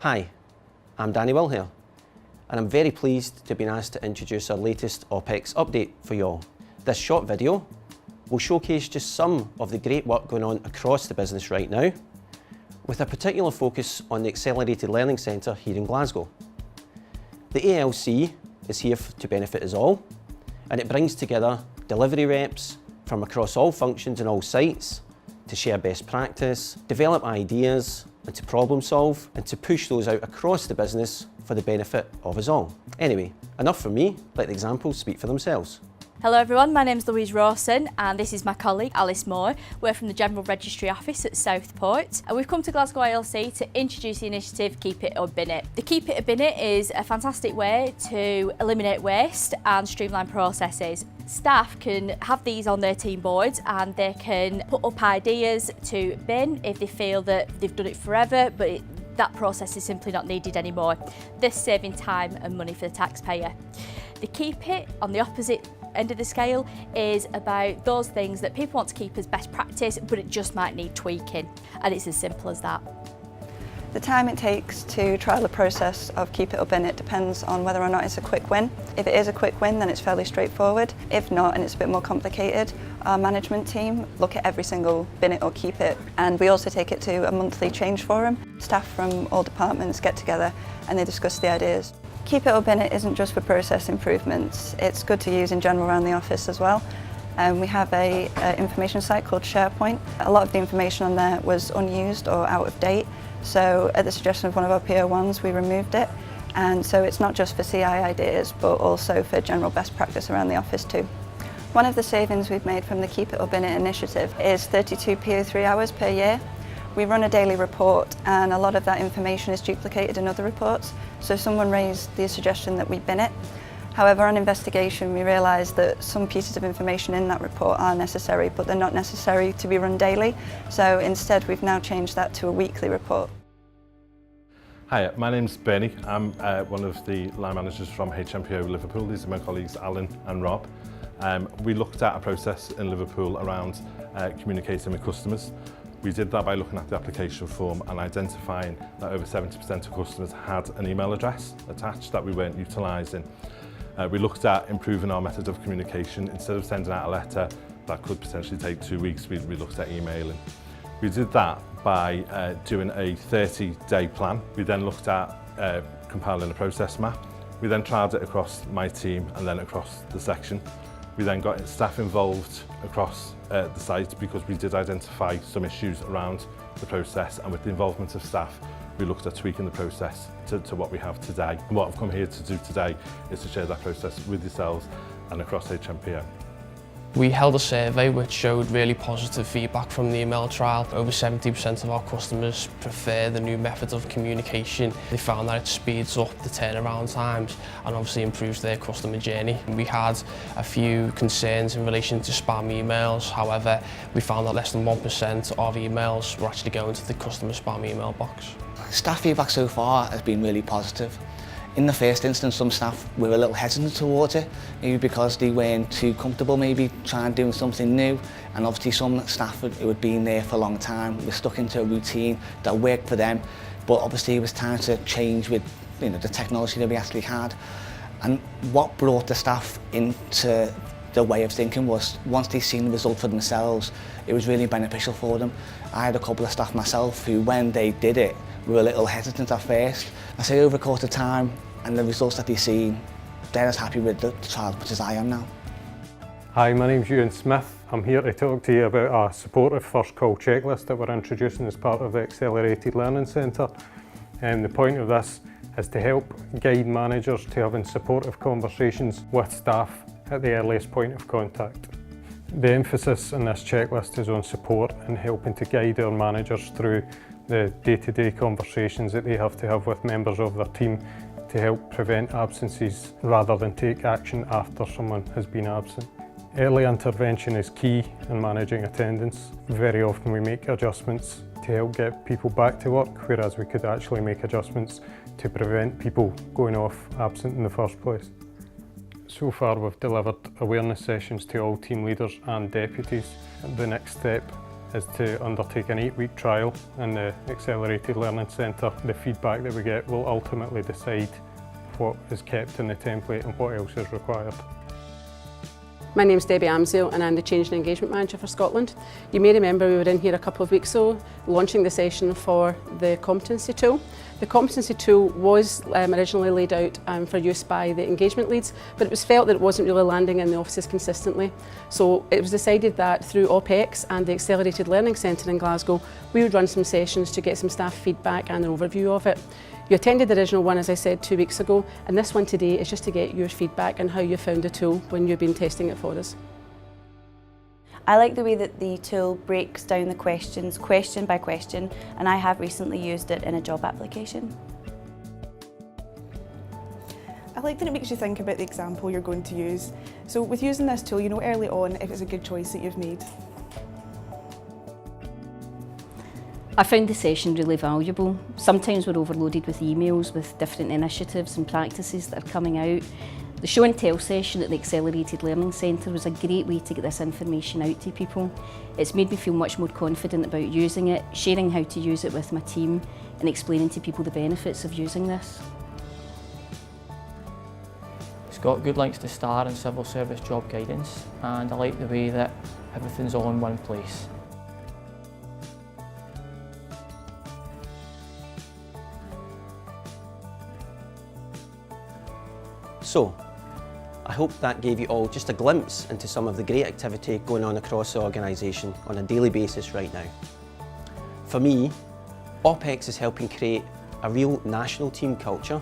Hi, I'm Danny Will here, and I'm very pleased to have been asked to introduce our latest OpEx update for you all. This short video will showcase just some of the great work going on across the business right now, with a particular focus on the Accelerated Learning Centre here in Glasgow. The ALC is here to benefit us all, and it brings together delivery reps from across all functions and all sites to share best practice, develop ideas, and to problem solve, and to push those out across the business for the benefit of us all. Anyway, enough from me, let the examples speak for themselves. Hello everyone, my name's Louise Rawson and this is my colleague Alice Moore. We're from the General Registry Office at Southport and we've come to Glasgow ILC to introduce the initiative Keep It or Bin It. The Keep It or Bin It is a fantastic way to eliminate waste and streamline processes. Staff can have these on their team boards and they can put up ideas to bin if they feel that they've done it forever but that process is simply not needed anymore, thus saving time and money for the taxpayer. The Keep It, on the opposite end of the scale, is about those things that people want to keep as best practice but it just might need tweaking, and it's as simple as that. The time it takes to trial the process of Keep It or Bin It depends on whether or not it's a quick win. If it is a quick win, then it's fairly straightforward. If not, and it's a bit more complicated, our management team look at every single bin it or keep it, and we also take it to a monthly change forum. Staff from all departments get together and they discuss the ideas. Keep It or Bin It isn't just for process improvements, it's good to use in general around the office as well. We have an information site called SharePoint. A lot of the information on there was unused or out of date, so at the suggestion of one of our PO1s we removed it, and so it's not just for CI ideas but also for general best practice around the office too. One of the savings we've made from the Keep It or Bin It initiative is 32 PO3 hours per year. We run a daily report and a lot of that information is duplicated in other reports, so someone raised the suggestion that we bin it. However, on investigation we realised that some pieces of information in that report are necessary but they're not necessary to be run daily, so instead we've now changed that to a weekly report. Hi, my name's Bernie. I'm one of the line managers from HMPO Liverpool. These are my colleagues Alan and Rob. We looked at a process in Liverpool around communicating with customers. We did that by looking at the application form and identifying that over 70% of customers had an email address attached that we weren't utilising. We looked at improving our method of communication. Instead of sending out a letter that could potentially take 2 weeks, we looked at emailing. We did that by doing a 30-day plan. We then looked at compiling a process map. We then trialled it across my team and then across the section. We then got staff involved across the site because we did identify some issues around the process, and with the involvement of staff we looked at tweaking the process to what we have today. And what I've come here to do today is to share that process with yourselves and across HMPO. We held a survey which showed really positive feedback from the email trial. Over 70% of our customers prefer the new method of communication. They found that it speeds up the turnaround times and obviously improves their customer journey. We had a few concerns in relation to spam emails. However, we found that less than 1% of emails were actually going to the customer spam email box. Staff feedback so far has been really positive. In the first instance, some staff were a little hesitant towards it, maybe because they weren't too comfortable maybe trying doing something new, and obviously some staff who had been there for a long time were stuck into a routine that worked for them, but obviously it was time to change with the technology that we actually had. And what brought the staff into the way of thinking was, once they'd seen the result for themselves, it was really beneficial for them. I had a couple of staff myself who, when they did it, were a little hesitant at first. I say over a course of time and the results that they've seen, they're as happy with the trial as much as I am now. Hi, my name's Ewan Smith. I'm here to talk to you about a supportive first call checklist that we're introducing as part of the Accelerated Learning Centre. The point of this is to help guide managers to having supportive conversations with staff at the earliest point of contact. The emphasis in this checklist is on support and helping to guide our managers through the day-to-day conversations that they have to have with members of their team to help prevent absences rather than take action after someone has been absent. Early intervention is key in managing attendance. Very often we make adjustments to help get people back to work, whereas we could actually make adjustments to prevent people going off absent in the first place. So far we've delivered awareness sessions to all team leaders and deputies. The next step is to undertake an 8-week trial in the Accelerated Learning Centre. The feedback that we get will ultimately decide what is kept in the template and what else is required. My name's Debbie Amsdale and I'm the Change and Engagement Manager for Scotland. You may remember we were in here a couple of weeks ago launching the session for the competency tool. The competency tool was originally laid out for use by the engagement leads, but it was felt that it wasn't really landing in the offices consistently. So it was decided that through OpEx and the Accelerated Learning Centre in Glasgow, we would run some sessions to get some staff feedback and an overview of it. You attended the original one, as I said, 2 weeks ago, and this one today is just to get your feedback on how you found the tool when you've been testing it for us. I like the way that the tool breaks down the questions, question by question, and I have recently used it in a job application. I like that it makes you think about the example you're going to use. So with using this tool, you know early on if it's a good choice that you've made. I found the session really valuable. Sometimes we're overloaded with emails with different initiatives and practices that are coming out. The show and tell session at the Accelerated Learning Centre was a great way to get this information out to people. It's made me feel much more confident about using it, sharing how to use it with my team and explaining to people the benefits of using this. It's got good links to STAR and civil service job guidance, and I like the way that everything's all in one place. So, I hope that gave you all just a glimpse into some of the great activity going on across the organisation on a daily basis right now. For me, OpEx is helping create a real national team culture,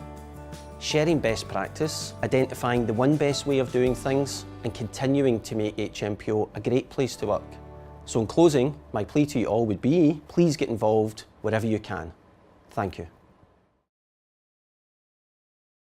sharing best practice, identifying the one best way of doing things, and continuing to make HMPO a great place to work. So in closing, my plea to you all would be, please get involved wherever you can. Thank you.